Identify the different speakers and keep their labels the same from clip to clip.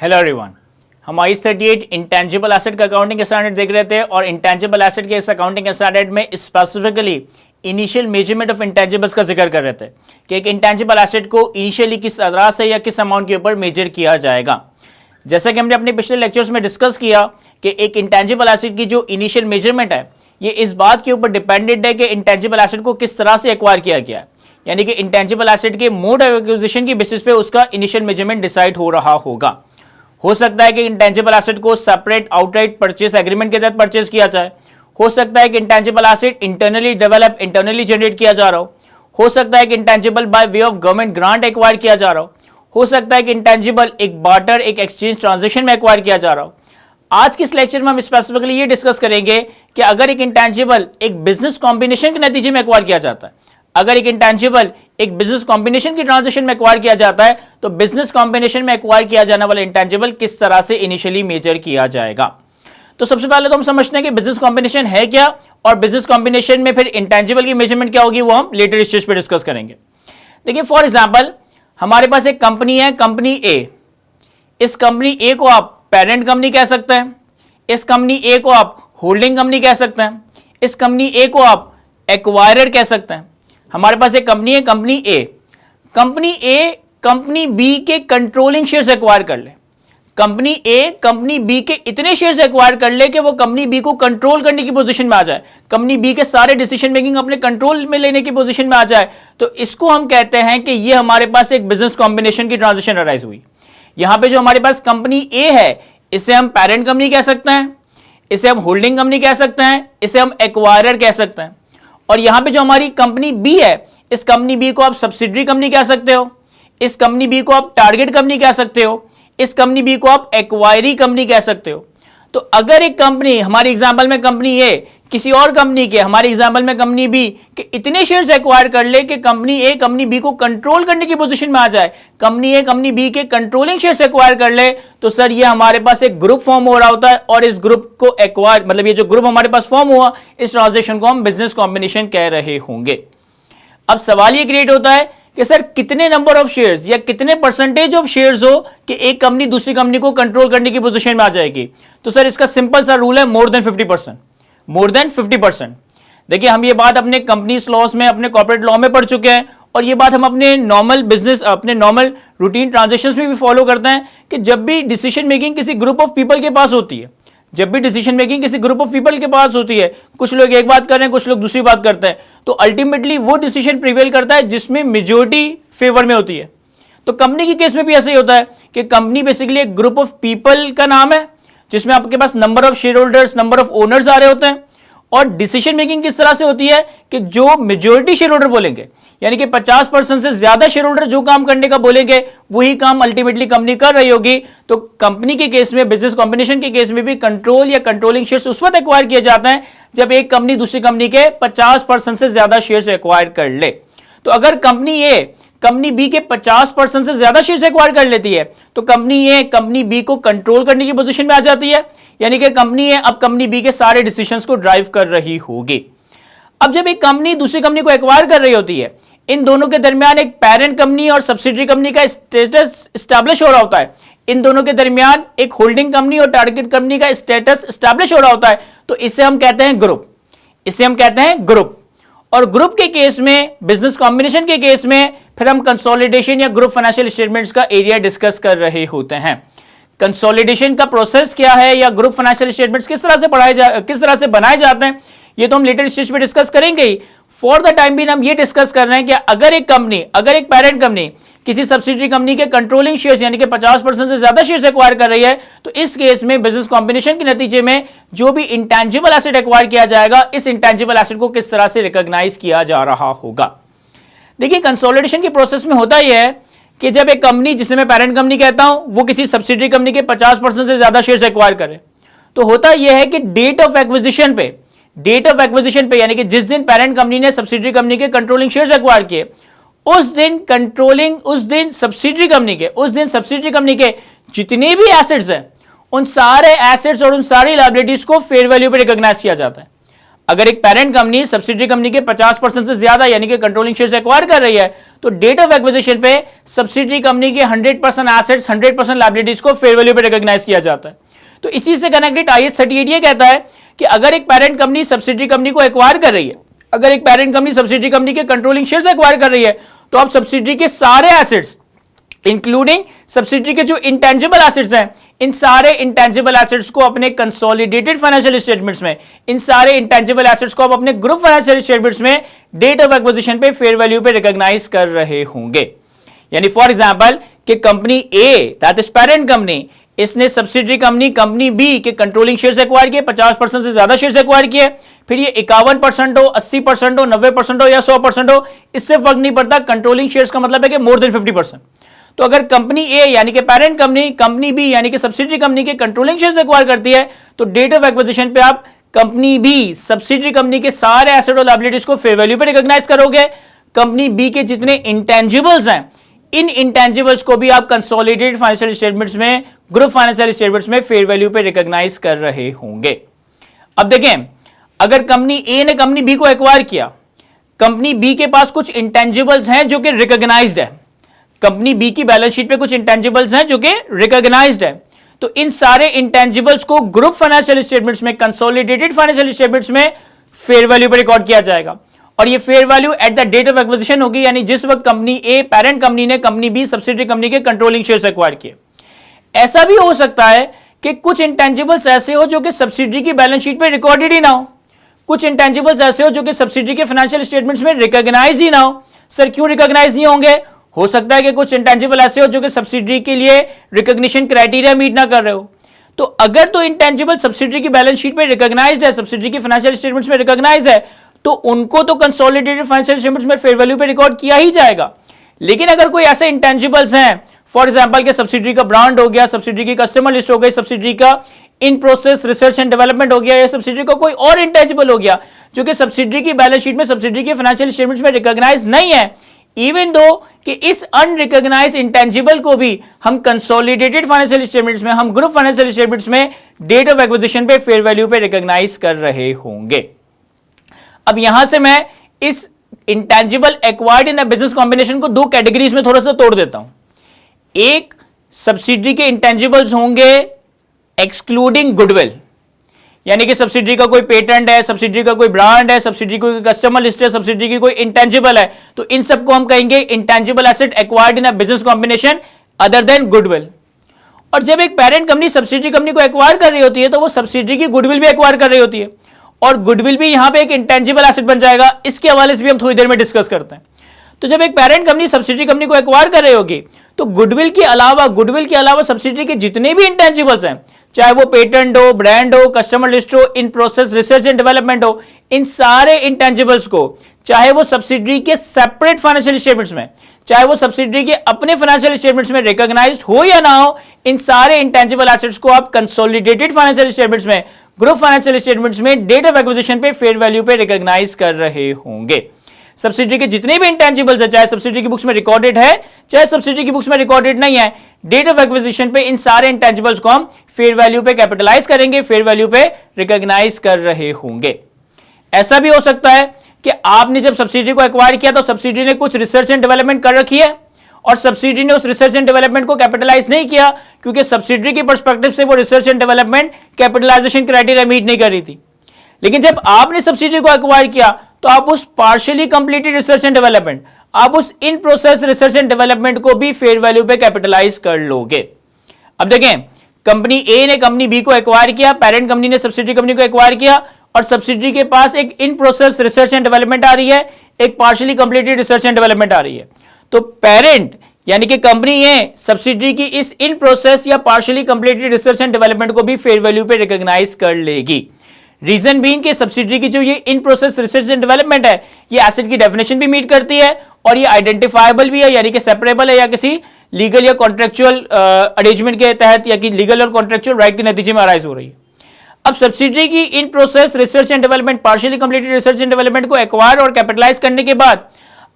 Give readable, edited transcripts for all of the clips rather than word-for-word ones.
Speaker 1: Hello everyone, हम IS 38 intangible asset का accounting standard देख रहे थे और इंटेंजिबल एसेट के इस अकाउंटिंग स्टैंडर्ड में specifically initial measurement of intangibles का जिक्र कर रहे थे कि एक इंटेंजिबल एसेट को इनिशियली किस तरह से या किस अमाउंट के ऊपर मेजर किया जाएगा। जैसा कि हमने अपने पिछले लेक्चर्स में डिस्कस किया कि एक इंटेंजिबल एसेट की जो इनिशियल मेजरमेंट है ये इस बात के ऊपर डिपेंडेंट है कि इंटेंजिबल एसेट को किस तरह से एक्वायर किया गया है, यानी कि इंटेंजिबल एसेट के मोड ऑफ एक्विजिशन की बेसिस पे उसका इनिशियल मेजरमेंट डिसाइड हो रहा होगा। हो सकता है कि इंटेंजिबल एसेट को सेपरेट आउटराइट परचेस एग्रीमेंट के तहत परचेस किया जाए, हो सकता है कि intangible asset internally develop internally generate किया जा रहा हो सकता है कि intangible by way of government grant acquire किया जा रहा हो सकता है कि इंटेंजिबल एक बार्टर एक एक्सचेंज ट्रांजैक्शन में एक्वायर किया जा रहा हो। आज के इस लेक्चर में हम स्पेसिफिकली ये डिस्कस करेंगे कि अगर एक इंटेंजिबल एक बिजनेस कॉम्बिनेशन के नतीजे में एक्वायर किया जाता है, अगर एक इंटेंजिबल एक बिजनेस कॉम्बिनेशन की ट्रांजैक्शन में एक्वायर किया जाता है तो बिजनेस कॉम्बिनेशन में एक्वायर किया जाने वाला इंटेंजिबल किस तरह से इनिशियली मेजर किया जाएगा। तो सबसे पहले तो हम समझते हैं कि बिजनेस कॉम्बिनेशन है क्या और बिजनेस कॉम्बिनेशन में फिर इंटेंजिबल की मेजरमेंट क्या होगी वो हम लेटर स्टेज पे डिस्कस करेंगे। देखिए फॉर एग्जांपल हमारे पास एक कंपनी है, कंपनी ए। इस कंपनी ए को आप पेरेंट कंपनी कह सकते हैं, इस कंपनी ए को आप होल्डिंग कंपनी कह सकते हैं, इस कंपनी ए को आप एक्वायरर कह सकते हैं। हमारे पास एक कंपनी है, कंपनी ए। कंपनी ए कंपनी बी के कंट्रोलिंग शेयर्स एक्वायर कर ले। कंपनी ए कंपनी बी के इतने शेयर्स एक्वायर कर ले कि वो कंपनी बी को कंट्रोल करने की पोजीशन में आ जाए, कंपनी बी के सारे डिसीजन मेकिंग अपने कंट्रोल में लेने की पोजीशन में आ जाए, तो इसको हम कहते हैं कि ये हमारे पास एक बिजनेस कॉम्बिनेशन की ट्रांजैक्शन अराइज हुई। यहां पे जो हमारे पास कंपनी ए है इसे हम पेरेंट कंपनी कह सकते हैं, इसे हम होल्डिंग कंपनी कह सकते हैं, इसे हम एक्वायरर कह सकते हैं। और यहां पे जो हमारी कंपनी बी है इस कंपनी बी को आप सब्सिडरी कंपनी कह सकते हो, इस कंपनी बी को आप टारगेट कंपनी कह सकते हो, इस कंपनी बी को आप एक्वायरी कंपनी कह सकते हो। तो अगर एक कंपनी हमारी एग्जांपल में कंपनी ए किसी और कंपनी के हमारी एग्जांपल में कंपनी बी के इतने शेयर्स एक्वायर कर ले कि कंपनी ए कंपनी बी को कंट्रोल करने की पोजीशन में आ जाए, कंपनी ए कंपनी बी के कंट्रोलिंग शेयर्स एक्वायर कर ले, तो सर ये हमारे पास एक ग्रुप फॉर्म हो रहा होता है और इस ग्रुप को एक्वायर मतलब ये जो ग्रुप हमारे पास फॉर्म हुआ इस ट्रांजैक्शन को हम बिजनेस कॉम्बिनेशन कह रहे होंगे। अब सवाल ये क्रिएट होता है कि सर कितने नंबर ऑफ शेयर्स या कितने परसेंटेज ऑफ शेयर्स हो कि एक कंपनी दूसरी कंपनी को कंट्रोल करने की पोजीशन में आ जाएगी। तो सर इसका सिंपल सा रूल है मोर देन 50%। More than 50%। देखिए हम ये बात अपने कंपनीज लॉस में अपने कॉर्पोरेट लॉ में पढ़ चुके हैं और ये बात हम अपने नॉर्मल बिजनेस अपने नॉर्मल रूटीन ट्रांजेक्शन्स में भी फॉलो करते हैं कि जब भी डिसीजन मेकिंग किसी ग्रुप ऑफ पीपल के पास होती है, जब भी डिसीजन मेकिंग किसी ग्रुप ऑफ पीपल के पास होती है, कुछ लोग एक बात कर रहे हैं कुछ लोग दूसरी बात करते हैं, तो अल्टीमेटली वो डिसीजन प्रिवेल करता है जिसमें मेजॉरिटी फेवर में होती है। तो कंपनी के केस में भी ऐसा ही होता है कि कंपनी बेसिकली एक ग्रुप ऑफ पीपल का नाम है जिसमें आपके पास number of shareholders number of owners आ रहे होते हैं और डिसीजन मेकिंग किस तरह से होती है कि जो मेजॉरिटी शेयर होल्डर बोलेंगे यानी कि 50% से ज्यादा शेयर होल्डर जो काम करने का बोलेंगे वही काम अल्टीमेटली कंपनी कर रही होगी। तो कंपनी के केस में बिजनेस कॉम्बिनेशन के केस में भी कंट्रोल या कंट्रोलिंग शेयर्स उस वक्त एक्वायर किए जाते हैं जब एक कंपनी दूसरी कंपनी के 50% से ज्यादा शेयर्स एक्वायर कर ले। तो अगर कंपनी ए कंपनी बी के 50% से ज्यादा शेयर्स एक्वायर कर लेती है तो कंपनी ए कंपनी बी को कंट्रोल करने की पोजीशन में आ जाती है, यानी कि कंपनी ए अब कंपनी बी के सारे डिसीजंस को ड्राइव कर रही होगी। अब जब एक कंपनी दूसरी कंपनी को एक्वायर कर रही होती है इन दोनों के दरमियान एक पेरेंट कंपनी और सब्सिडरी कंपनी का स्टेटस स्टैब्लिश हो रहा होता है, इन दोनों के दरमियान एक होल्डिंग कंपनी और टारगेट कंपनी का स्टेटस स्टैब्लिश हो रहा होता है, तो इसे हम कहते हैं ग्रुप, इसे हम कहते हैं ग्रुप। और ग्रुप के केस में बिजनेस कॉम्बिनेशन के केस में फिर हम कंसोलिडेशन या ग्रुप फाइनेंशियल स्टेटमेंट्स का एरिया डिस्कस कर रहे होते हैं। कंसोलिडेशन का प्रोसेस क्या है या ग्रुप फाइनेंशियल स्टेटमेंट्स किस तरह से बनाए जाते हैं ये तो हम लेटर स्टेज पे डिस्कस करेंगे ही। फॉर द टाइम बीइंग हम ये डिस्कस कर रहे हैं कि अगर एक पेरेंट कंपनी किसी सब्सिडरी कंपनी के कंट्रोलिंग शेयर्स यानी कि 50% से ज्यादा शेयर्स एक्वायर कर रही है तो इस केस में बिजनेस कॉम्बिनेशन के नतीजे में जो भी इंटेंजिबल एसेट एक्वायर किया जाएगा इस इंटेंजिबल एसेट को किस तरह से रिकॉग्नाइज किया जा रहा होगा। देखिए कंसोलिडेशन के प्रोसेस में होता यह है कि जब एक कंपनी जिसे मैं पेरेंट कंपनी कहता हूं वो किसी सब्सिडरी कंपनी के 50% से ज्यादा शेयर्स एक्वायर करे तो होता यह है कि डेट ऑफ एक्विजिशन पे यानी कि जिस दिन पेरेंट कंपनी ने सब्सिडरी कंपनी के कंट्रोलिंग शेयर्स एक्वायर किए उस दिन सब्सिडरी कंपनी के जितने भी एसेट्स हैं उन सारे एसेट्स और उन सारी लायबिलिटीज को फेयर वैल्यू पे रिकॉग्नाइज किया जाता है। अगर एक पेरेंट कंपनी सब्सिडरी कंपनी के 50% से ज्यादा यानी कि कंट्रोलिंग शेयर्स एक्वायर कर रही है तो डेट ऑफ एक्विजिशन पे सब्सिडरी कंपनी के 100% एसेट्स 100% लायबिलिटीज को फेयर वैल्यू पे रिकॉग्नाइज किया जाता है। तो इसी से कनेक्टेड IAS 38 ये कहता है कि अगर एक पेरेंट कंपनी सब्सिडरी कंपनी को एक्वायर कर रही है, अगर एक पेरेंट कंपनी सब्सिडरी कंपनी के कंट्रोलिंग शेयर्स एक्वायर कर रही है तो आप सब्सिडरी के सारे एसेट्स इंक्लूडिंग सब्सिडरी के जो इंटेंजिबल एसेट्स हैं, इन सारे इंटेंजिबल एसेट्स को अपने कंसोलिडेटेड फाइनेंशियल स्टेटमेंट्स में, इन सारे इंटेंजिबल एसेट्स को आप अपने ग्रुप फाइनेंशियल स्टेटमेंट्स में डेट ऑफ एक्विजिशन पे फेयर वैल्यू पे रिकॉग्नाइज कर रहे होंगे। यानी फॉर एग्जांपल कि company A that is parent company, इसने सब्सिडरी कंपनी बी के कंट्रोलिंग शेयर्स एक्वायर किए, 50% से ज्यादा शेयर्स एक्वायर किए, फिर ये 51% हो, 80% हो, 90% हो या 100% हो, इससे फर्क नहीं पड़ता। कंट्रोलिंग शेयर्स का मतलब है कि मोर देन 50%। तो अगर कंपनी ए यानी कि पेरेंट कंपनी बी यानी कि सब्सिडरी कंपनी के कंट्रोलिंग शेयर्स एक्वायर करती है तो डेट ऑफ एक्विजिशन पे आप कंपनी बी सब्सिडरी कंपनी के सारे एसेट और लायबिलिटीज को फेयर वैल्यू पे रिकॉग्नाइज करोगे। कंपनी बी के जितने इंटेंजिबल्स हैं, इन इंटेंजिबल्स को भी आप कंसोलिडेटेड फाइनेंशियल स्टेटमेंट्स में, ग्रुप फाइनेंशियल स्टेटमेंट्स में फेयर वैल्यू पे रिकॉग्नाइज कर रहे होंगे। अब देखें, अगर कंपनी ए ने कंपनी बी को एक्वायर किया, कंपनी बी के पास कुछ इंटेंजिबल्स हैं जो कि रिकॉग्नाइज्ड है, कंपनी बी की बैलेंस शीट पे कुछ इंटेंजिबल्स हैं जो कि रिकॉग्नाइज्ड है, तो इन सारे इंटेंजिबल्स को ग्रुप फाइनेंशियल स्टेटमेंट्स में, कंसोलिडेटेड फाइनेंशियल स्टेटमेंट्स में फेयर वैल्यू पे रिकॉर्ड किया जाएगा। और ये fair value at the date of acquisition होगी, यानी जिस वक्त कंपनी ए पेरेंट कंपनी ने कंपनी बी सब्सिडरी कंपनी के कंट्रोलिंग शेयर्स एक्वायर किए। ऐसा भी हो सकता है कि कुछ इंटेंजिबल्स ऐसे हो जो कि सब्सिडरी की बैलेंस शीट पे रिकॉर्डेड ही ना हो, कुछ इंटेंजिबल्स ऐसे हो जो कि सब्सिडरी के फाइनेंशियल स्टेटमेंट्स में रिकॉग्नाइज ही ना हो। सर क्यों रिकॉग्नाइज नहीं होंगे? हो सकता है कि कुछ इंटेंजिबल ऐसे हो जो कि सब्सिडरी के लिए रिकॉग्निशन क्राइटेरिया मीट ना कर रहे हो। तो अगर तो इंटेंजिबल सब्सिडरी की बैलेंस शीट पे रिकॉग्नाइज्ड है, सब्सिडरी की फाइनेंशियल स्टेटमेंट्स में रिकॉग्नाइज है, तो उनको तो कंसोलिडेटेड फाइनेंशियल स्टेटमेंट्स में फेयर वैल्यू पे रिकॉर्ड किया ही जाएगा। लेकिन अगर कोई ऐसे इंटेंजिबल्स हैं, फॉर एग्जांपल के सब्सिडरी का ब्रांड हो गया, सब्सिडरी की कस्टमर लिस्ट हो गई, सब्सिडरी का इन प्रोसेस रिसर्च एंड डेवलपमेंट हो गया, या सब्सिडरी का कोई और इंटेंजिबल हो गया जो कि सब्सिडरी की बैलेंस शीट में, सब्सिडरी के फाइनेंशियल स्टेटमेंट्स में रिकॉग्नाइज नहीं है, इवन दो कि इस अनरिकॉग्नाइज्ड इंटेंजिबल को भी हम कंसोलिडेटेड फाइनेंशियल स्टेटमेंट्स में, हम ग्रुप फाइनेंशियल स्टेटमेंट्स में डेट ऑफ एक्विजिशन पे फेयर वैल्यू पे रिकॉग्नाइज कर रहे होंगे। अब यहां से मैं इस intangible acquired in a business combination को दो कैटेगरीज में थोड़ा सा तोड़ देता हूं। एक, सब्सिडरी के इंटेंजिबल्स होंगे एक्सक्लूडिंग गुडविल, यानी कि सब्सिडरी का कोई पेटेंट है, सब्सिडरी का कोई ब्रांड है, सब्सिडरी कोई कस्टमर लिस्ट है, सब्सिडरी की कोई इंटेंजिबल है, तो इन सबको हम कहेंगे intangible asset acquired in a business combination other than goodwill. और जब एक पेरेंट कंपनी सब्सिडरी कंपनी को एक्वायर कर रही होती है तो वो सब्सिडरी की गुडविल भी एक्वायर कर रही होती है, और गुडविल भी यहां पे एक इंटेंजिबल एसेट बन जाएगा। इसके हवाले से भी हम थोड़ी देर में डिस्कस करते हैं। तो जब एक पेरेंट कंपनी सब्सिडरी कंपनी को एक्वायर कर रही होगी तो गुडविल के अलावा सब्सिडरी के जितने भी इंटेंजिबल्स हैं, चाहे वो पेटेंट हो, ब्रांड हो, कस्टमर लिस्ट हो, इन प्रोसेस रिसर्च एंड डेवलपमेंट हो, इन सारे इंटेंजिबल्स को, चाहे वो सब्सिडरी के सेपरेट फाइनेंशियल स्टेटमेंट्स में, चाहे वो सब्सिडरी के अपने फाइनेंशियल स्टेटमेंट्स में रिकॉग्नाइज्ड हो या ना हो, इन सारे इंटेंजिबल एसेट्स को आप कंसोलिडेटेड फाइनेंशियल स्टेटमेंट्स में, ग्रुप फाइनेंशियल स्टेटमेंट्स में डेट ऑफ एक्विजिशन पे फेयर वैल्यू पे रिकॉग्नाइज कर रहे होंगे। सब्सिडरी के जितने भी इंटेंजिबल्स है, चाहे सब्सिडरी की बुक्स में रिकॉर्डेड है, चाहे सब्सिडरी की बुक्स में रिकॉर्डेड नहीं है, डेट ऑफ एक्विजिशन पे इन सारे इंटेंजिबल्स को हम फेयर वैल्यू पे कैपिटलाइज करेंगे, फेयर वैल्यू पे रिकॉग्नाइज कर रहे होंगे। ऐसा भी हो सकता है कि आपने जब सब्सिडरी को एक्वायर किया तो सब्सिडरी ने कुछ रिसर्च एंड डेवलपमेंट कर रखी है और सब्सिडरी ने उस रिसर्च एंड डेवलपमेंट को कैपिटलाइज नहीं किया क्योंकि सब्सिडरी के पर्सपेक्टिव से वो research and development capitalization criteria meet नहीं कर रही थी। लेकिन जब आपने सब्सिडरी को एक्वायर किया तो आप उस partially completed research and development, आप उस इन प्रोसेस रिसर्च एंड डेवलपमेंट को भी फेयर वैल्यू पे कैपिटलाइज कर लोगे। अब देखें, कंपनी ए ने कंपनी बी को एक्वायर किया, पेरेंट कंपनी ने सब्सिडरी कंपनी को एक्वायर किया, और सब्सिडरी के पास एक in process research and development आ रही है, एक partially completed research and development आ रही है। तो पेरेंट यानी कि कंपनी ए सब्सिडरी की इस इन प्रोसेस या partially completed research and development को भी फेयर वैल्यू पे रिकॉग्नाइज कर लेगी। रीजन बीइंग कि सब्सिडरी की जो ये इन प्रोसेस रिसर्च एंड डेवलपमेंट है, ये एसेट की डेफिनेशन भी मीट करती है और ये आइडेंटिफाइबल भी है, यानी कि सेपरेबल है या किसी लीगल या कॉन्ट्रेक्चुअल अरेंजमेंट के तहत या कि लीगल और कॉन्ट्रेक्चुअल राइट के नतीजे में अराइज हो रही है। अब सब्सिडरी की इन process research and development, partially completed research and development को एक्वायर और कैपिटलाइज करने के बाद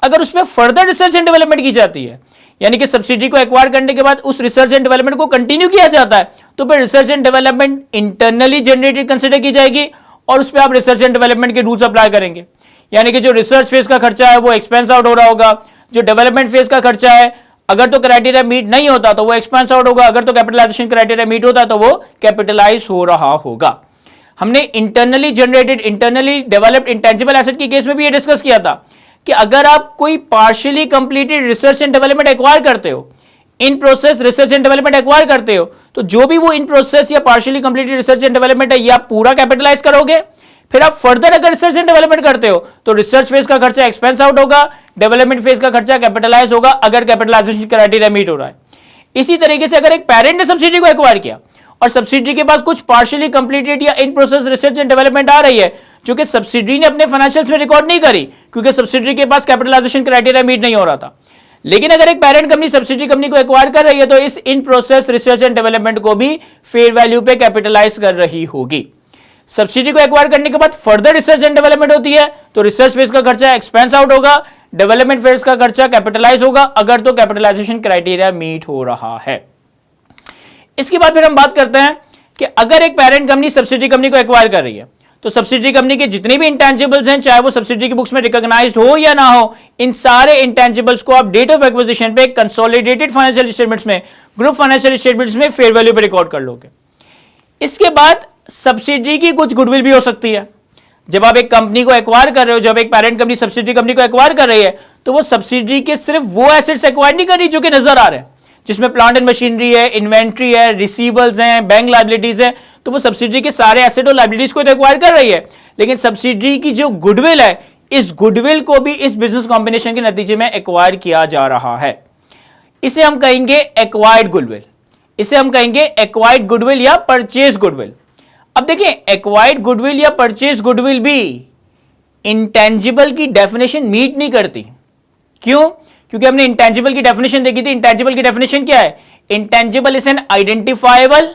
Speaker 1: अगर उसमें फर्दर रिसर्च एंड डेवलपमेंट की जाती है, यानी कि सब्सिडरी को एक्वायर करने के बाद उस रिसर्च एंड डेवलपमेंट को कंटिन्यू किया जाता है, तो फिर research and development internally generated consider की जाएगी और उस पर आप रिसर्च एंड डेवलपमेंट के रूल्स अप्लाई करेंगे। यानी कि जो रिसर्च फेज का खर्चा है वो एक्सपेंस आउट हो रहा होगा, जो डेवलपमेंट फेज का खर्चा है अगर तो क्राइटेरिया मीट नहीं होता तो वो एक्सपेंस आउट होगा, अगर तो कैपिटलाइजेशन क्राइटेरिया मीट होता तो वो कैपिटलाइज हो रहा होगा। हमने internally generated, internally developed intangible asset के केस में भी ये डिस्कस किया था कि अगर आप कोई partially completed research and development acquire करते हो, इन process research and development acquire करते हो, तो जो भी वो इन प्रोसेस या partially completed research and development है, या पूरा कैपिटलाइज करोगे। फिर आप फर्दर अगर रिसर्च एंड डेवलपमेंट करते हो तो रिसर्च फेज का खर्चा एक्सपेंस आउट होगा, डेवलपमेंट फेज का खर्चा कैपिटलाइज होगा अगर कैपिटलाइजेशन क्राइटेरिया मीट हो रहा है। इसी तरीके से अगर एक पेरेंट ने सब्सिडी को एक्वायर किया और सब्सिडी के पास कुछ पार्शियली कंप्लीटेड या in process research and development आ रही है जो कि सब्सिडी ने अपने फाइनेंशियल्स में रिकॉर्ड नहीं करी क्योंकि सब्सिडी के पास कैपिटलाइजेशन क्राइटेरिया मीट नहीं हो रहा था, लेकिन अगर एक पेरेंट कंपनी सब्सिडी कंपनी को एक्वायर कर रही है तो इस इन प्रोसेस रिसर्च एंड डेवलपमेंट को भी फेयर वैल्यू पे कैपिटलाइज कर रही होगी। सब्सिडी को एक्वायर करने के बाद फर्दर रिसर्च एंड डेवलपमेंट होती है तो रिसर्च फेज का खर्चा एक्सपेंस आउट होगा, डेवलपमेंट फेज का खर्चा कैपिटलाइज होगा अगर तो कैपिटलाइजेशन क्राइटेरिया मीट हो रहा है। इसके बाद फिर हम बात करते हैं कि अगर एक पेरेंट कंपनी सब्सिडी कंपनी को एक्वायर कर रही है तो सब्सिडी कंपनी के जितने भी इंटेंजिबल्स हैं, चाहे वो सब्सिडी की बुक्स में रिकॉग्नाइज्ड हो या ना हो, इन सारे इंटेंजिबल्स को आप डेट ऑफ एक्विजिशन पे कंसोलिडेटेड फाइनेंशियल स्टेटमेंट्स में, ग्रुप फाइनेंशियल स्टेटमेंट्स में फेयर वैल्यू पे रिकॉर्ड कर लोगे। इसके बाद सब्सिडी की कुछ गुडविल भी हो सकती है। जब आप एक कंपनी को एक्वायर कर रहे हो, जब एक पेरेंट कंपनी सब्सिडी कंपनी को एक्वायर कर रही है तो वो सब्सिडी के सिर्फ वो एसेट्स एक्वायर नहीं कर रही जो कि नजर आ रहे हैं, जिसमें प्लांट एंड मशीनरी है, इन्वेंट्री है, रिसीवेबल्स हैं, बैंक लायबिलिटीज है, तो वो सब्सिडी के सारे एसेट और लायबिलिटीज को तो एक्वायर कर रही है, लेकिन सब्सिडी की जो गुडविल है, इस गुडविल को भी इस बिजनेस कॉम्बिनेशन के नतीजे में एक्वायर किया जा रहा है। इसे हम कहेंगे एक्वायर्ड गुडविल, इसे हम कहेंगे एक्वायर्ड गुडविल या परचेज गुडविल। अब देखिए, एक्वायर्ड गुडविल या परचेज गुडविल भी इंटेंजिबल की डेफिनेशन मीट नहीं करती। क्यों? क्योंकि हमने इंटेंजिबल की डेफिनेशन देखी थी। इंटेंजिबल की डेफिनेशन क्या है? Intangible is an identifiable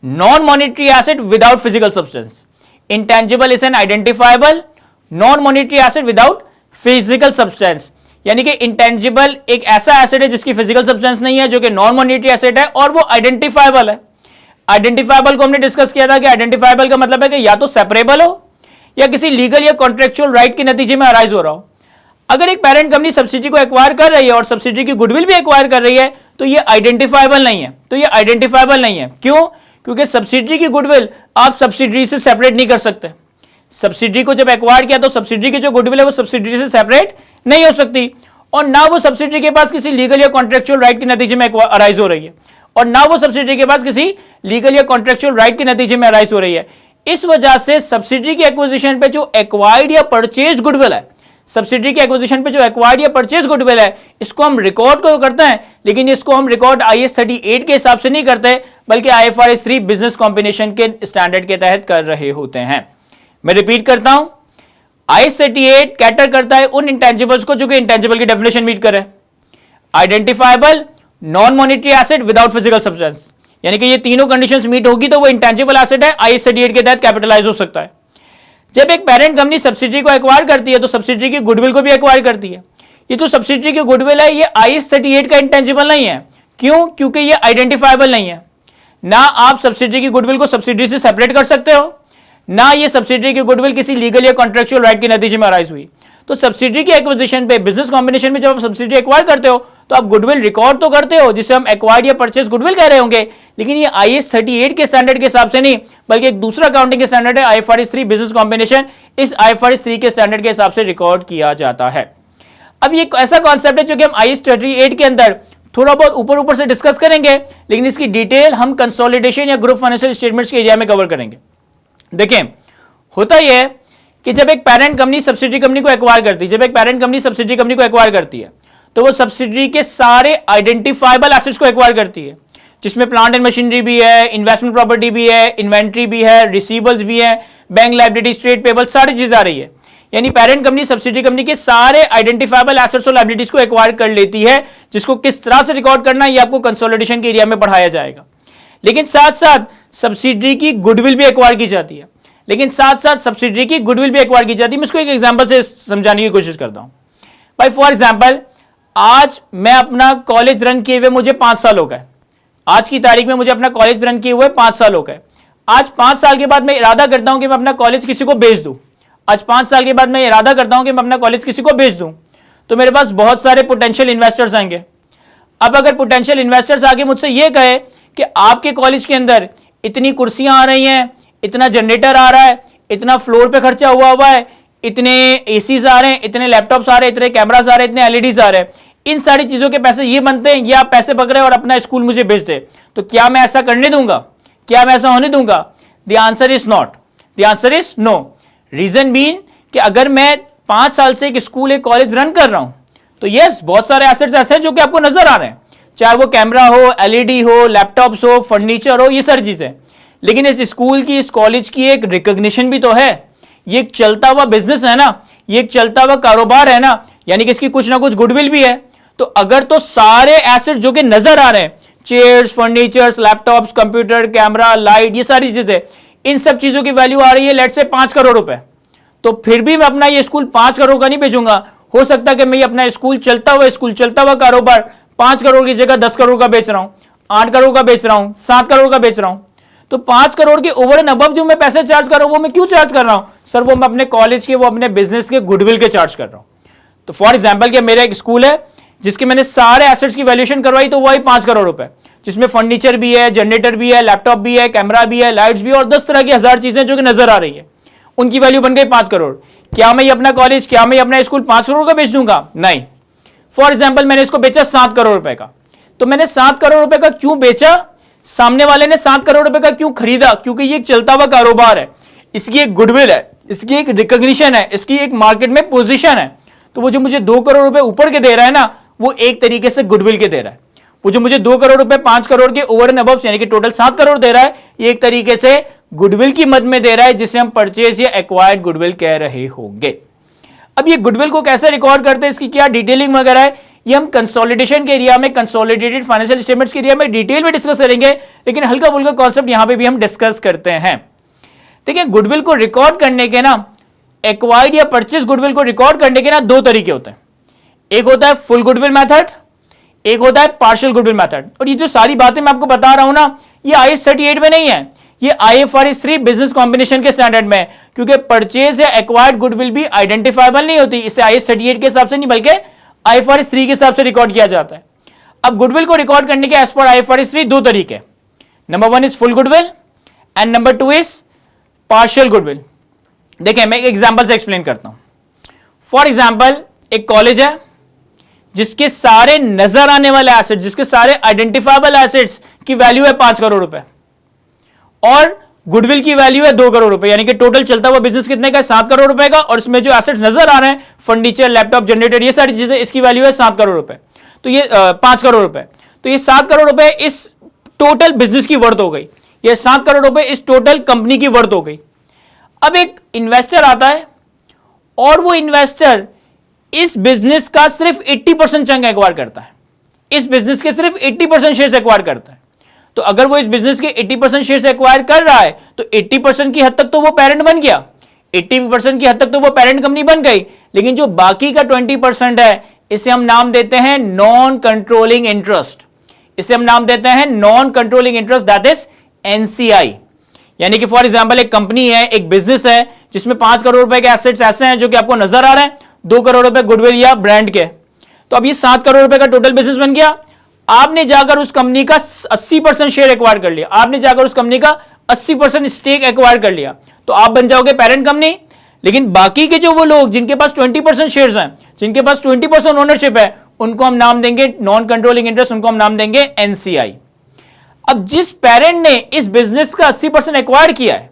Speaker 1: non monetary asset without physical substance. Intangible is an identifiable non monetary asset without physical substance, यानी कि इंटेंजिबल एक ऐसा एसेट है जिसकी फिजिकल सब्सटेंस नहीं है, जो कि नॉन मॉनेटरी एसेट है और वो आइडेंटिफाइबल है। आइडेंटिफाइबल को हमने डिस्कस किया था कि आइडेंटिफाइबल का मतलब है कि या तो सेपरेबल हो या किसी लीगल या कॉन्ट्रेक्चुअल राइट के नतीजे में अराइज हो रहा हो। अगर एक पेरेंट कंपनी सब्सिडी को एक्वायर कर रही है और सब्सिडी की गुडविल भी एक्वायर कर रही है तो ये आइडेंटिफाइबल नहीं है, तो ये आइडेंटिफाइबल नहीं है। क्यों? क्योंकि सब्सिडी की गुडविल आप सब्सिडी से सेपरेट नहीं कर सकते। सब्सिडी को जब एक्वायर किया तो सब्सिडी की जो गुडविल है वो सब्सिडी से सेपरेट नहीं हो सकती, और ना वो सब्सिडी के पास किसी लीगल या कॉन्ट्रेक्चुअल राइट के नतीजे में अराइज हो रही है, और ना वो सब्सिडी के पास किसी लीगल या कॉन्ट्रेक्चुअल राइट के नतीजे में अराइज हो रही है। इस वजह से सब्सिडी की एक्विजिशन पे जो एक्वायर्ड या परचेज गुडविल है, सब्सिडी के एक्विजिशन पे जो एक्वायर्ड या परचेज गुडविल है, इसको हम रिकॉर्ड तो करते हैं, लेकिन इसको हम रिकॉर्ड IAS 38 के हिसाब से नहीं करते, बल्कि IFRS 3 बिजनेस कॉम्बिनेशन के स्टैंडर्ड के तहत कर रहे होते हैं। मैं रिपीट करता हूं, IAS 38 कैटर करता है उन इंटेंजिबल्स को जो कि इंटेंजिबल की डेफिनेशन मीट करे। Identifiable non monetary asset without physical substance, यानी कि ये तीनों कंडीशंस मीट होगी तो वो इंटेंजिबल एसेट है, IAS 38 के तहत कैपिटलाइज हो सकता है। जब एक पेरेंट कंपनी सब्सिडी को एक्वायर करती है तो सब्सिडी की गुडविल को भी एक्वायर करती है। ये जो सब्सिडी की गुडविल है ये IAS 38 का इंटेंजिबल नहीं है। क्यों? क्योंकि ये आइडेंटिफाइबल नहीं है। ना आप सब्सिडी की गुडविल को सब्सिडी से सेपरेट कर सकते हो, ना ये सब्सिडी की गुडविल किसी लीगल या कॉन्ट्रेक्चुअल राइट के नतीजे में अराइज हुई। तो सब्सिडी की एक्विजिशन पे, बिजनेस कॉम्बिनेशन में जब आप सब्सिडी एक्वायर करते हो तो आप गुडविल रिकॉर्ड तो करते हो, जिसे हम एक्वायर्ड या परचेज गुडविल कह रहे होंगे, लेकिन ये IAS 38 के स्टैंडर्ड के हिसाब से नहीं, बल्कि एक दूसरा अकाउंटिंग के स्टैंडर्ड है IFRS 3 बिजनेस कॉम्बिनेशन। इस IFRS 3 के स्टैंडर्ड के हिसाब से रिकॉर्ड किया जाता है। अब ये ऐसा कॉन्सेप्ट है जो कि हम IAS 38 के अंदर थोड़ा बहुत ऊपर ऊपर से डिस्कस करेंगे, लेकिन इसकी डिटेल हम कंसोलिडेशन या ग्रुप फाइनेंशियल स्टेटमेंट्स के एरिया में कवर करेंगे। देखें, होता यह है कि जब एक पेरेंट कंपनी सब्सिडी कंपनी को एक्वायर करती है, जब एक पेरेंट कंपनी सब्सिडी कंपनी को एक्वायर करती है तो वो सब्सिडी के सारे आइडेंटिफाइबल एसेट्स को एक्वायर करती है, जिसमें प्लांट एंड मशीनरी भी है, इन्वेस्टमेंट प्रॉपर्टी भी है, इन्वेंट्री भी है, रिसीवेबल्स भी है, बैंक लायबिलिटी, ट्रेड पेबल, सारी चीज आ रही है। यानी पेरेंट कंपनी सब्सिडी कंपनी के सारे आइडेंटिफाइबल एसेट्स और लायबिलिटीज को एक्वायर कर लेती है, जिसको किस तरह से रिकॉर्ड करना है ये आपको कंसोलिडेशन के एरिया में पढ़ाया जाएगा। लेकिन साथ साथ सब्सिडी की गुडविल भी एक्वायर की जाती है, लेकिन साथ साथ सब्सिडी की गुडविल भी एक्वायर की जाती है। मैं इसको एक एग्जांपल से समझाने की कोशिश करता हूं। भाई फॉर एग्जांपल, आज मैं अपना कॉलेज रन किए हुए मुझे 5 साल हो गए। आज की तारीख में मुझे अपना कॉलेज रन किए हुए 5 साल हो गए। आज 5 साल के बाद मैं इरादा करता हूं कि मैं अपना कॉलेज किसी को बेच दूं, आज 5 साल के बाद मैं इरादा करता हूं कि मैं अपना कॉलेज किसी को बेच दूं, तो मेरे पास बहुत सारे पोटेंशियल इन्वेस्टर्स आएंगे। अब अगर पोटेंशियल इन्वेस्टर्स आके मुझसे ये कहे कि आपके कॉलेज के अंदर इतनी कुर्सियां आ रही हैं, इतना जनरेटर आ रहा है, इतना फ्लोर पे खर्चा हुआ है, इतने एसीज आ रहे हैं, इतने लैपटॉप्स आ रहे हैं, इतने कैमरास आ रहे हैं, इतने एलईडीज आ रहे हैं, इन सारी चीजों के पैसे ये बनते हैं, ये आप पैसे पकड़े और अपना स्कूल मुझे बेच दे, तो क्या मैं ऐसा करने दूंगा? क्या मैं ऐसा होने दूंगा? The answer is not, the answer is no. Reason being कि अगर मैं 5 साल से एक स्कूल, एक कॉलेज रन कर रहा हूं, तो यस, बहुत सारे एसेट्स ऐसे हैं जो कि आपको नजर आ रहे हैं, चाहे वो कैमरा हो, एलईडी हो, लैपटॉप्स हो, फर्नीचर हो, ये सारी चीजें, लेकिन इस स्कूल की, इस कॉलेज की एक रिकॉग्निशन भी तो है, ये एक चलता हुआ बिजनेस है ना, ये एक चलता हुआ कारोबार है ना, यानी कि इसकी कुछ ना कुछ गुडविल भी है। तो अगर तो सारे एसेट जो कि नजर आ रहे हैं, chairs, furnitures, laptops, computer, camera, light, ये सारी चीजें, इन सब चीजों की वैल्यू आ रही है लेट्स से 5 करोड़ रुपए, तो फिर भी मैं अपना ये स्कूल 5 करोड़ का नहीं बेचूंगा। हो सकता है कि मैं अपना स्कूल, चलता हुआ कारोबार 5 करोड़ की जगह 10 करोड़ का बेच रहा हूं, 8 करोड़ का बेच रहा हूं, 7 करोड़ का बेच रहा हूं। तो 5 करोड़ के ओवर एंड अबव जो मैं पैसे चार्ज कर रहा हूं, वो मैं क्यों चार्ज कर रहा हूं? सर वो मैं अपने कॉलेज के, वो अपने बिजनेस के गुडविल के चार्ज कर रहा हूं। तो फॉर एग्जाम्पल कि मेरा एक स्कूल है जिसके मैंने सारे एसेट्स की वैल्यूएशन करवाई, तो वही 5 करोड़ रुपए, जिसमें फर्नीचर भी है, जनरेटर भी है, लैपटॉप भी है, कैमरा भी है, लाइट्स भी है, और 10 तरह की 1000 चीजें जो कि नजर आ रही है, उनकी वैल्यू बन गई 5 करोड़। क्या मैं ये अपना कॉलेज, क्या मैं अपना स्कूल 5 करोड़ का बेच दूंगा? नहीं। फॉर एग्जाम्पल मैंने इसको बेचा 7 करोड़ रुपए का, तो मैंने 7 करोड़ रुपए का क्यों बेचा? सामने वाले ने 7 करोड़ रुपए का क्यों खरीदा? क्योंकि ये एक चलता हुआ कारोबार है, इसकी एक गुडविल है, इसकी एक रिकॉग्निशन है, इसकी एक मार्केट में पोजीशन है। तो वो जो मुझे 2 करोड़ रुपए ऊपर के दे रहा है ना, वो एक तरीके से गुडविल के दे रहा है। वो जो मुझे 2 करोड़ रुपए 5 करोड़ के ओवर एंड अबव यानी कि टोटल 7 करोड़ दे रहा है, ये एक तरीके से गुडविल की मद में दे रहा है, जिसे हम परचेज या एक्वायर्ड गुडविल कह रहे होंगे। अब ये गुडविल को कैसे रिकॉर्ड करते हैं, इसकी क्या डिटेलिंग वगैरह है, ये हम कंसोलिडेशन के एरिया में, कंसोलिडेटेड फाइनेंशियल स्टेटमेंट्स के एरिया में डिटेल में डिस्कस करेंगे, लेकिन हल्का फुल्का कॉन्सेप्ट यहां पे भी हम डिस्कस करते हैं। देखिए, गुडविल को रिकॉर्ड करने के ना, एक्वायर्ड या परचेज गुडविल को रिकॉर्ड करने के ना 2 तरीके होते हैं। एक होता है फुल गुडविल मेथड, एक होता है पार्शियल गुडविल मेथड। और ये जो सारी बातें मैं आपको बता रहा हूं ना, ये IAS 38 में नहीं है, ये IFRS 3 बिजनेस कॉम्बिनेशन के स्टैंडर्ड में, क्योंकि परचेज या एक्वायर्ड गुडविल भी आइडेंटिफाइबल नहीं होती, इसे IAS 38 के हिसाब से नहीं बल्कि IFRS 3 के हिसाब से रिकॉर्ड किया जाता है। अब गुडविल को रिकॉर्ड करने के एज पर IFRS 3 2 तरीके, number 1 is full goodwill and number 2 is partial goodwill. देखिए, मैं एक एग्जांपल से एक्सप्लेन करता हूं। फॉर एग्जांपल, एक कॉलेज है जिसके सारे नजर आने वाले एसेट्स, जिसके सारे आइडेंटिफाइबल एसेट्स की वैल्यू है 5 करोड़ रुपए और गुडविल की वैल्यू है 2 करोड़ रुपए, यानी कि टोटल चलता हुआ बिजनेस कितने का है? 7 करोड़ रुपए का। और इसमें जो एसेट्स नजर आ रहे हैं, फर्नीचर, लैपटॉप, जनरेटर, ये सारी चीजें, इसकी वैल्यू है 7 करोड़ रुपए, तो ये 5 करोड़ रुपए, तो ये 7 करोड़ रुपए इस टोटल बिजनेस की वर्थ हो गई, ये 7 करोड़ रुपए इस टोटल कंपनी की वर्थ हो गई। अब एक इन्वेस्टर आता है और वो इन्वेस्टर इस बिजनेस का सिर्फ 80% चंक एक्वायर करता है, इस बिजनेस के सिर्फ 80% शेयर एक्वायर करता है। तो अगर वो इस बिजनेस के 80% शेयर एक्वायर कर रहा है, तो 80% की हद तक तो वो पेरेंट बन गया, 80% की हद तक तो वो पेरेंट कंपनी बन गई, लेकिन जो बाकी का 20% है, इसे हम नाम देते हैं नॉन कंट्रोलिंग इंटरेस्ट, इसे हम नाम देते हैं non controlling interest, that is NCI। यानी कि फॉर एग्जांपल, एक कंपनी है, एक बिजनेस है जिसमें 5 करोड़ रुपए के एसेट्स ऐसे हैं जो कि आपको नजर आ रहे हैं, 2 करोड़ रुपए गुडविल या ब्रांड के, तो अब ये 7 करोड़ रुपए का टोटल बिजनेस बन गया। आपने जाकर उस कंपनी का 80% शेयर एक्वायर कर लिया, आपने जाकर उस कंपनी का 80% स्टेक एक्वायर कर लिया, तो आप बन जाओगे पेरेंट कंपनी। लेकिन बाकी के जो वो लोग जिनके पास 20% शेयर्स हैं, जिनके पास 20% ओनरशिप है, उनको हम नाम देंगे नॉन कंट्रोलिंग इंटरेस्ट, उनको हम नाम देंगे NCI। अब जिस पेरेंट ने इस बिजनेस का 80% एक्वायर किया है,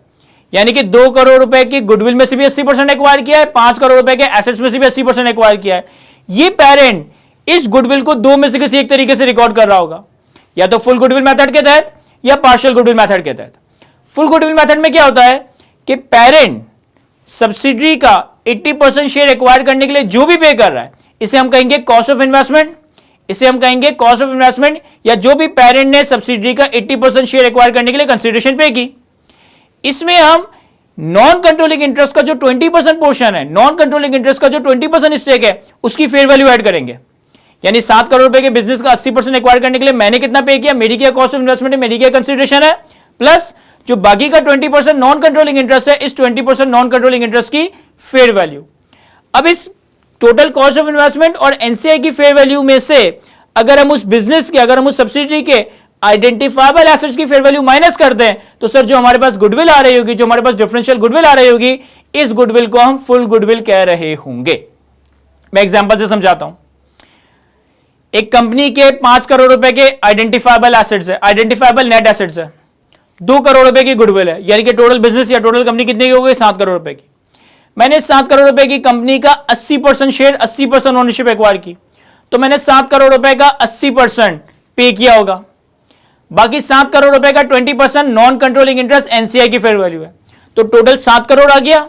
Speaker 1: यानी कि 2 करोड़ रुपए की गुडविल में से भी 80% एक्वायर किया है, 5 करोड़ रुपए के एसेट्स में से भी 80% एक्वायर किया है, ये पेरेंट इस गुडविल को 2 में से किसी एक तरीके से रिकॉर्ड कर रहा होगा, या तो फुल गुडविल मेथड के तहत या पार्शियल गुडविल मेथड के तहत। फुल गुडविल मेथड में क्या होता है कि पेरेंट सब्सिडरी का 80% शेयर एक्वायर करने के लिए जो भी पे कर रहा है, इसे हम कहेंगे कॉस्ट ऑफ इन्वेस्टमेंट, इसे हम कहेंगे कॉस्ट ऑफ इन्वेस्टमेंट, या जो भी पेरेंट ने सब्सिडरी का 80% शेयर एक्वायर करने के लिए कंसिडरेशन पे की। इसमें हम नॉन कंट्रोलिंग इंटरेस्ट का जो 20% पोर्शन है, नॉन कंट्रोलिंग इंटरेस्ट का जो 20% स्टेक है, उसकी फेयर वैल्यू ऐड करेंगे। यानी 7 करोड़ रुपए के बिजनेस का 80% एक्वायर करने के लिए मैंने कितना पे किया, मेरी क्या कॉस्ट ऑफ इन्वेस्टमेंट है, मेरी क्या कंसिडरेशन है, प्लस जो बाकी का 20% नॉन कंट्रोलिंग इंटरेस्ट है, इस 20% नॉन कंट्रोलिंग इंटरेस्ट की फेयर वैल्यू। अब इस टोटल कॉस्ट ऑफ इन्वेस्टमेंट और एनसीआई की फेयर वैल्यू में से अगर हम उस बिजनेस के, अगर हम उस सब्सिडी के आइडेंटिफाइबल एसेट्स की फेयर वैल्यू माइनस करते हैं, तो सर जो हमारे पास गुडविल आ रही होगी, जो हमारे पास डिफरेंशियल गुडविल आ रही होगी, इस गुडविल को हम फुल गुडविल कह रहे होंगे। मैं एग्जांपल से समझाता हूं। एक कंपनी के 5 करोड़ रुपए के आइडेंटिफाइबल एसेट्स है, आइडेंटिफाइबल नेट एसेट्स है, 2 करोड़ रुपए की गुडविल है, यानी कि टोटल बिजनेस या टोटल कंपनी कितने की हो गई? 7 करोड़ रुपए की। मैंने 7 करोड़ रुपए की कंपनी का 80% शेयर, 80% ओनरशिप एक्वायर की, तो मैंने 7 करोड़ रुपए का 80% पे किया होगा। बाकी 7 करोड़ रुपए का 20% नॉन कंट्रोलिंग इंटरेस्ट एनसीआई की फेयर वैल्यू है, तो टोटल 7 करोड़ आ गया।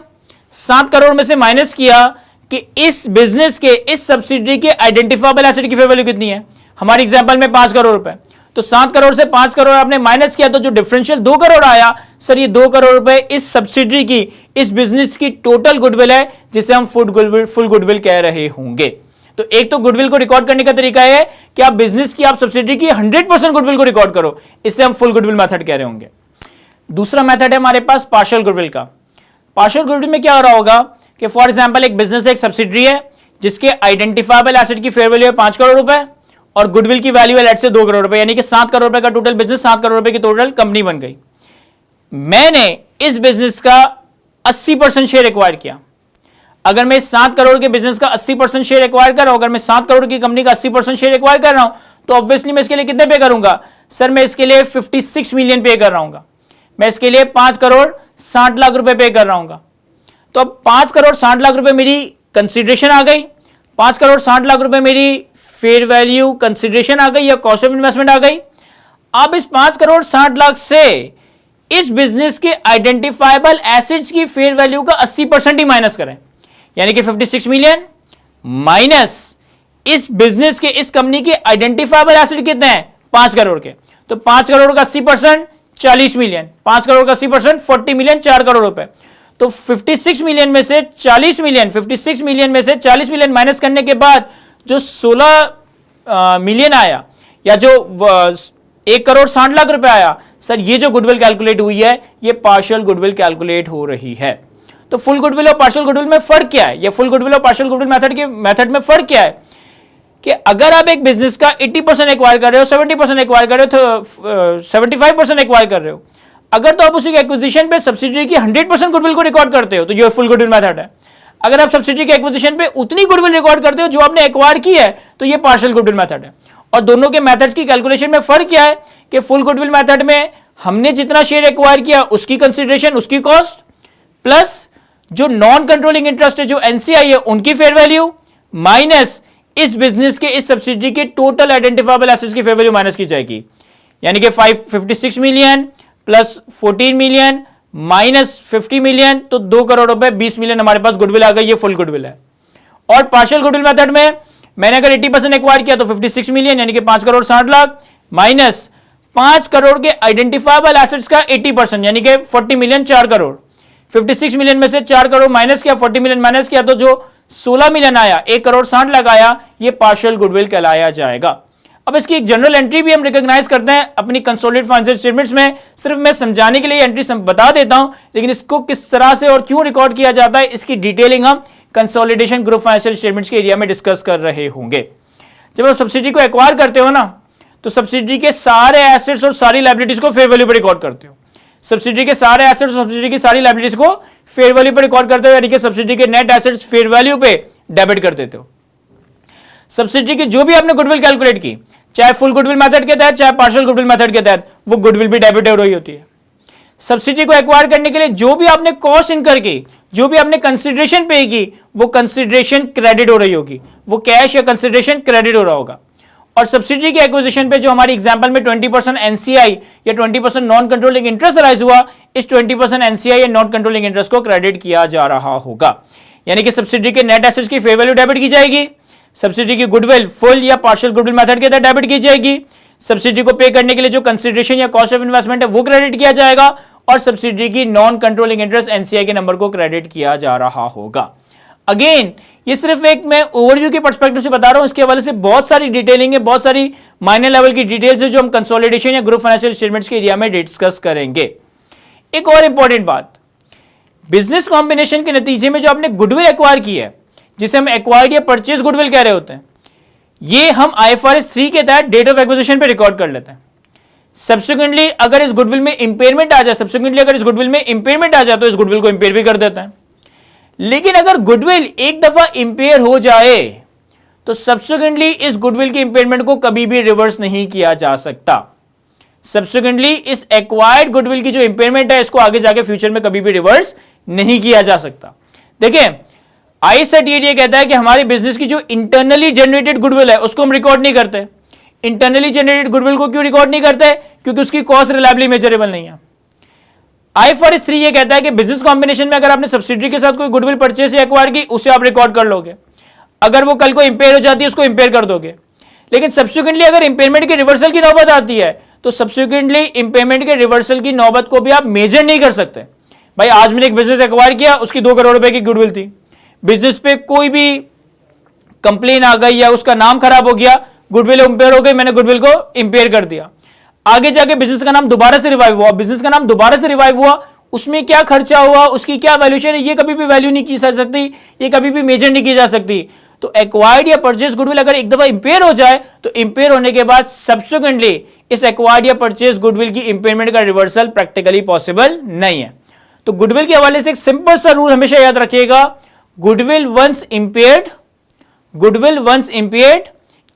Speaker 1: 7 करोड़ में से माइनस किया कि इस बिजनेस के, इस सब्सिडी के आइडेंटिफाइबल एसेट की फेयर वैल्यू कितनी है? हमारे एग्जांपल में 5 करोड़ रुपए, तो 7 करोड़ से 5 करोड़ आपने माइनस किया, तो जो डिफरेंशियल 2 करोड़ आया, सर ये 2 करोड़ रुपए इस सब्सिडी की, इस बिजनेस की टोटल गुडविल है, जिसे हम फुल गुडविल कह रहे होंगे। तो एक तो गुडविल को रिकॉर्ड करने का तरीका है कि आप बिजनेस की, आप सब्सिडी की 100% गुडविल को रिकॉर्ड करो, इससे हम फुल गुडविल मेथड कह रहे होंगे। दूसरा मेथड है हमारे पास पार्शियल गुडविल का। पार्शियल गुडविल में क्या हो रहा होगा कि फॉर एग्जांपल एक बिजनेस, एक सब्सिडी है जिसके आइडेंटिफाइबल एसेट की फेयर वैल्यू है 5 करोड़ रुपए और गुडविल की वैल्यू है लेट से 2 करोड़ रुपए, यानी कि 7 करोड़ रुपए का टोटल बिजनेस, 7 करोड़ रुपए की टोटल कंपनी बन गई। मैंने इस बिजनेस का 80% शेयर एक्वायर किया। अगर मैं 7 करोड़ के बिजनेस का 80% शेयर एक्वायर कर रहा हूं, अगर मैं 7 करोड़ की कंपनी का 80% शेयर एक्वायर कर रहा हूं, तो ऑब्वियसली मैं इसके लिए कितने पे करूंगा? सर मैं इसके लिए 56 मिलियन पे कर रहा हूं, मैं इसके लिए 5 करोड़ 60 लाख रुपए पे कर रहा हूं। तो अब 5 करोड़ 60 लाख रुपए मेरी कंसिडरेशन आ गई, 5 करोड़ 60 लाख रुपए मेरी फेयर वैल्यू कंसिडरेशन आ गई या कॉस्ट ऑफ इन्वेस्टमेंट आ गई। अब इस 5 करोड़ 60 लाख से इस बिजनेस के आइडेंटिफाइबल एसेट्स की फेयर वैल्यू का 80% ही माइनस करें, यानी कि 56 मिलियन माइनस इस बिजनेस के, इस कंपनी के आइडेंटिफाइबल एसेट कितने हैं? 5 करोड़ के। तो 5 करोड़ का 80% 40 मिलियन, 5 करोड़ का 80% 40 मिलियन, 4 करोड़ रुपए। तो 56 मिलियन में से 40 मिलियन, 56 मिलियन में से 40 मिलियन माइनस करने के बाद जो 16 मिलियन आया, या जो 1 करोड़ 60 लाख रुपए आया, सर ये जो गुडविल कैलकुलेट हुई है, ये पार्शियल गुडविल कैलकुलेट हो रही है। तो फुल गुडविल और पार्शियल गुडविल में फर्क क्या है, या फुल गुडविल और पार्शियल गुडविल मेथड में फर्क क्या है? कि अगर आप एक बिजनेस का 80% एक्वायर कर रहे हो, 70% एक्वायर कर रहे हो, तो 75% एक्वायर कर रहे हो, अगर तो आप उसी एक्विजिशन पे सब्सिडी की 100% गुडविल को रिकॉर्ड करते हो, तो ये फुल गुडविल मेथड है। अगर आप सब्सिडी के एक्विजिशन पे उतनी गुडविल रिकॉर्ड करते हो जो आपने एक्वायर की है, तो ये पार्शियल गुडविल मेथड है। और दोनों के मेथड्स की कैलकुलेशन में फर्क क्या है कि फुल गुडविल मेथड में हमने जितना शेयर एक्वायर किया उसकी कंसिडरेशन, उसकी कॉस्ट, प्लस जो नॉन कंट्रोलिंग इंटरेस्ट है, जो एनसीआई है, उनकी फेयर वैल्यू, माइनस इस बिजनेस के, इस सब्सिडी के टोटल आइडेंटिफाइबल एसेट्स की फेयर वैल्यू माइनस की जाएगी, यानी कि 56 million plus 14 million minus 50 million, तो 2 करोड़ रुपए 20 मिलियन हमारे पास गुडविल आ गई, ये फुल गुडविल है। और पार्शियल गुडविल मेथड में मैंने अगर 80% एक्वायर किया तो 56 मिलियन, यानी कि 5 करोड़ 60 लाख, माइनस 5 करोड़ के आइडेंटिफाइबल एसेट्स का 80%, यानी कि 40 मिलियन, 4 करोड़। 56 मिलियन में से 4 करोड़ माइनस किया, 40 मिलियन माइनस किया, तो जो 16 मिलियन आया, 1 करोड़ 60 लाख आया, ये पार्शियल गुडविल कहलाया जाएगा। अब इसकी एक जनरल एंट्री भी हम रिकॉग्नाइज करते हैं अपनी कंसोलिडेटेड फाइनेंशियल स्टेटमेंट्स में। सिर्फ मैं समझाने के लिए एंट्री बता देता हूं, लेकिन इसको किस तरह से और क्यों रिकॉर्ड किया जाता है, इसकी डिटेलिंग हम कंसोलिडेशन ग्रुप फाइनेंशियल स्टेटमेंट्स के एरिया में डिस्कस कर रहे होंगे। जब आप सब्सिडी को एक्वायर करते हो ना, तो सब्सिडी के सारे एसेट्स और सारी लायबिलिटीज को फेयर वैल्यू पर रिकॉर्ड करते हो। सब्सिडी के सारे एसेट्स और सब्सिडी की सारी लायबिलिटीज को फेयर वैल्यू पर रिकॉर्ड करते हो, यानी कि सब्सिडी के नेट एसेट्स फेयर वैल्यू पे डेबिट कर देते हो। सब्सिडी की जो भी आपने गुडविल कैलकुलेट की, चाहे फुल गुडविल मेथड के तहत, चाहे पार्शियल गुडविल मेथड के तहत, वो गुडविल भी डेबिट हो रही होती है। सब्सिडी को एक्वायर करने के लिए जो भी आपने कॉस्ट इनकर की, जो भी आपने कंसिडरेशन पे की, वो कंसिडरेशन क्रेडिट हो रही होगी, वो कैश या कंसिडरेशन क्रेडिट हो रहा होगा। और सब्सिडी के एक्विजिशन पे जो हमारी एग्जांपल में 20% एनसीआई या 20% नॉन कंट्रोलिंग इंटरेस्ट अराइज हुआ, इस 20% एनसीआई या नॉन कंट्रोलिंग इंटरेस्ट को क्रेडिट किया जा रहा होगा, यानी कि सब्सिडी के नेट एसेट्स की फेयर वैल्यू डेबिट की जाएगी, सब्सिडी की गुडविल फुल या पार्शियल गुडविल मेथड के तहत डेबिट की जाएगी, सब्सिडी को पे करने के लिए जो कंसिडरेशन या कॉस्ट ऑफ इन्वेस्टमेंट है वो क्रेडिट किया जाएगा, और सब्सिडी की नॉन कंट्रोलिंग इंटरेस्ट एनसीआई के नंबर को क्रेडिट किया जा रहा होगा। अगेन ये सिर्फ एक मैं ओवरव्यू के पर्सपेक्टिव से बता रहा हूं, इसके हवाले से बहुत सारी डिटेलिंग है, बहुत सारी माइनर लेवल की डिटेल्स है जो हम कंसोलिडेशन या ग्रुप फाइनेंशियल स्टेटमेंट्स के एरिया में डिस्कस करेंगे। एक और इंपॉर्टेंट बात, बिजनेस कॉम्बिनेशन के नतीजे में जो आपने गुडविल एक्वायर की है, जिसे हम एक्वायर्ड या परचेज गुडविल कह रहे होते हैं, ये हम IFRS 3 के तहत डेट ऑफ एक्विजिशन पे रिकॉर्ड कर लेते हैं। सब्सिक्वेंटली अगर इस गुडविल में इंपेयरमेंट आ जाए, तो इस गुडविल को इंपेयर भी कर देता है। लेकिन अगर गुडविल एक दफा इंपेयर हो जाए तो सब्सिक्वेंटली इस गुडविल के इंपेयरमेंट को कभी भी रिवर्स नहीं किया जा सकता। सब्सिक्वेंटली इस एक्वायर्ड गुडविल की जो इंपेयरमेंट है, इसको आगे जाके फ्यूचर में कभी भी रिवर्स नहीं किया जा सकता। देखिए, IAS 38 ये कहता है कि हमारे बिजनेस की जो इंटरनली जनरेटेड गुडविल है उसको हम रिकॉर्ड नहीं करते। इंटरनली जनरेटेड गुडविल को क्यों रिकॉर्ड नहीं करते? क्योंकि उसकी कॉस्ट रिलायबली मेजरेबल नहीं है। IFRS 3 ये कहता है कि बिजनेस कॉम्बिनेशन में अगर आपने सब्सिडरी के साथ कोई गुडविल परचेस या एक्वायर की, उसे आप रिकॉर्ड कर लोगे। अगर वो कल को इंपेयर हो जाती है, उसको इंपेयर कर दोगे। लेकिन सब्सिक्वेंटली अगर इंपेयरमेंट के रिवर्सल की नौबत आती है, तो सब्सिक्वेंटली इंपेयरमेंट के रिवर्सल की नौबत को भी आप मेजर नहीं कर सकते। भाई, आज मैंने एक बिजनेस एक्वायर किया, उसकी 2 करोड़ रुपए की गुडविल थी, बिजनेस पे कोई भी कंप्लेन आ गई या उसका नाम खराब हो गया, गुडविल इंपेयर हो गई, मैंने गुडविल को इंपेयर कर दिया। आगे जाके बिजनेस का नाम दोबारा से रिवाइव हुआ, उसमें क्या खर्चा हुआ, उसकी क्या वैल्यूएशन है, ये कभी भी वैल्यू नहीं की जा सकती, ये कभी भी मेजर नहीं की जा सकती। तो एक्वायर्ड या परचेज गुडविल अगर एक दफा इंपेयर हो जाए, तो इंपेयर होने के बाद सब्सिक्वेंटली इस एक्वायर्ड या परचेज गुडविल की इंपेयरमेंट का रिवर्सल प्रैक्टिकली पॉसिबल नहीं है। तो गुडविल के हवाले से एक सिंपल सा रूल हमेशा याद रखिएगा, goodwill once impaired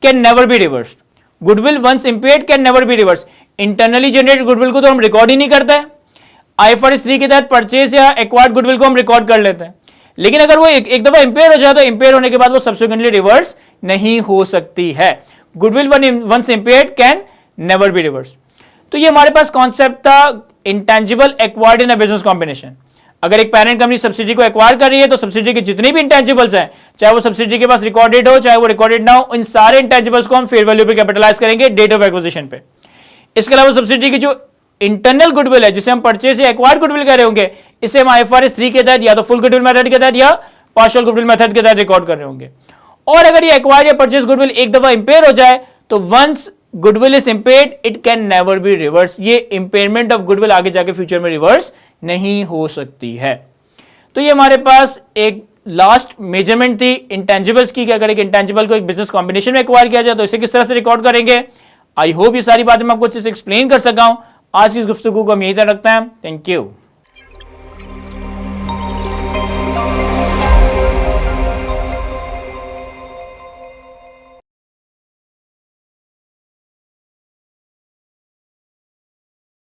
Speaker 1: can never be reversed. Goodwill once impaired can never be reverse. Internally generated goodwill को तो हम रिकॉर्ड ही नहीं करते हैं। IFRS 3 के तहत परचेज या एक्वायर्ड गुडविल को हम रिकॉर्ड कर लेते हैं। लेकिन अगर वो एक दफा इंपेयर हो जाए, तो इंपेयर होने के बाद वो सब्सिक्वेंटली रिवर्स नहीं हो सकती है। Goodwill once impaired can never be reverse. तो ये हमारे पास कॉन्सेप्ट था intangible acquired in a business combination. अगर एक पेरेंट कंपनी सब्सिडी को एक्वायर कर रही है, तो सब्सिडी के जितने भी इंटेंजिबल्स हैं, चाहे वो सब्सिडी के पास रिकॉर्डेड हो, चाहे वो रिकॉर्डेड ना हो, इन सारे इंटेंजिबल्स को हम फेयर वैल्यू पे कैपिटलाइज करेंगे डेट ऑफ एक्विजिशन पे। इसके अलावा सब्सिडी की जो इंटरनल गुडविल है, जिसे हम परचेज या एक्वायर्ड गुडविल कह रहे होंगे, इसे हम IFRS 3 के तहत या तो फुल गुडविल मेथड के तहत या पार्शियल गुडविल मेथड के तहत रिकॉर्ड कर रहे होंगे। और अगर ये एक्वायर्ड या परचेज गुडविल एक दफा इंपेयर हो जाए, तो once goodwill is impaired it can never be reverse. ये इंपेयरमेंट ऑफ गुडविल आगे जाके फ्यूचर में रिवर्स नहीं हो सकती है। तो ये हमारे पास एक लास्ट मेजरमेंट थी इंटेंजिबल्स की, कि अगर एक इंटेंजिबल को एक बिजनेस कॉम्बिनेशन में एक्वायर किया जाए तो इसे किस तरह से रिकॉर्ड करेंगे। आई होप ये सारी बातें मैं आपको अच्छे से एक्सप्लेन कर सका हूं। आज की इस गुफ्तगू को हम यहीं तक रखते हैं। Thank you.